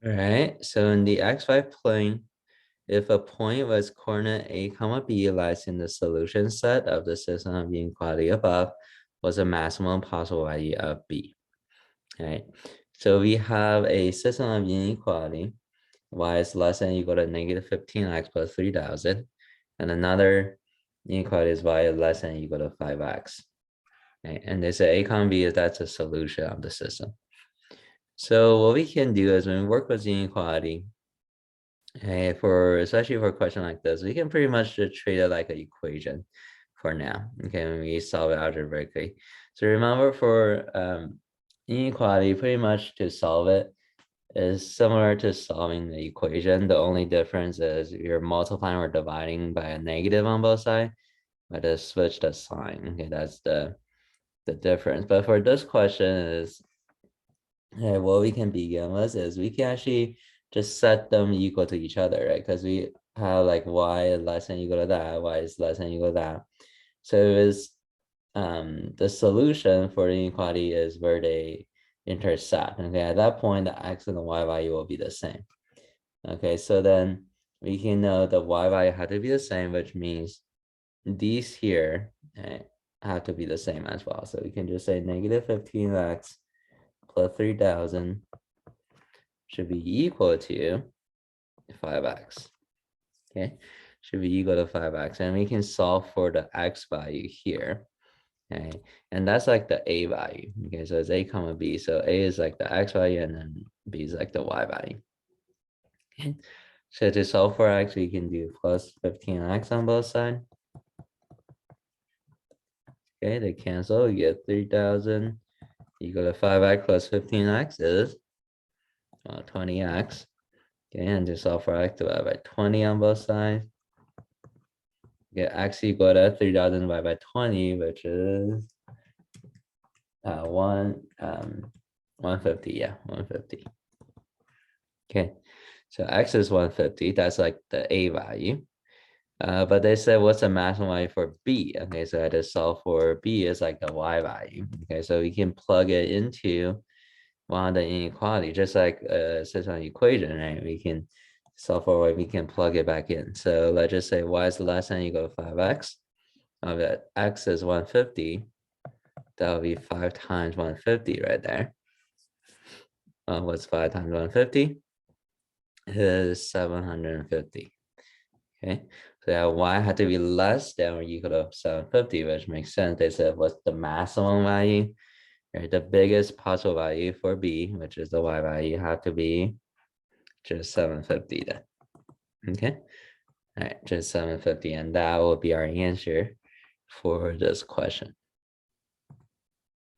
All right, so in the xy plane, if a point was coordinate a comma b lies in the solution set of the system of inequality above, was the maximum possible value of b. All right, so we have a system of inequality, y is less than or equal to negative 15x plus 3000, and another inequality is y is less than or equal to 5x. Okay, and they say a comma b is that's a solution of the system. So what we can do is when we work with inequality, for especially for a question like this, we can pretty much just treat it like an equation for now. Okay, when we solve it algebraically. So remember for inequality, pretty much to solve it is similar to solving the equation. The only difference is you're multiplying or dividing by a negative on both sides, but just switch the sign. Okay, that's the difference. But for this question is, what we can begin with is we can actually just set them equal to each other, right? Because we have like y is less than equal to that, y is less than equal to that. So is the solution for the inequality is where they intersect. Okay, at that point, the x and the y value will be the same. Okay, so then we can know the y value had to be the same, which means these here have to be the same as well. So we can just say negative 15x plus 3000 should be equal to 5x. Okay, should be equal to 5x, and we can solve for the x value here. Okay, and that's like the a value. Okay, so it's a comma b. So a is like the x value, and then b is like the y value. Okay, so to solve for x, we can do plus 15x on both sides. Okay, they cancel. You get 3000 equal to 5x plus 15x is 20x. Okay, and to solve for x, divide by 20 on both sides. Get x equal to 3000 divided by 20, which is 150. Yeah, 150. Okay, so x is 150. That's like the a value. But they said what's the maximum value for b? Okay, so I just solve for b is like the y value. Okay, so we can plug it into one of the inequality, just like system equation, right? We can solve for y, we can plug it back in. So let's just say y is less than or equal to 5x. That x is 150. That would be 5 times 150 right there. What's 5 times 150? It is 750. Okay, so that y had to be less than or equal to 750, which makes sense. They said what's the maximum value? Right, the biggest possible value for b, which is the y value, had to be just 750 then. Okay, all right, just 750, and that will be our answer for this question.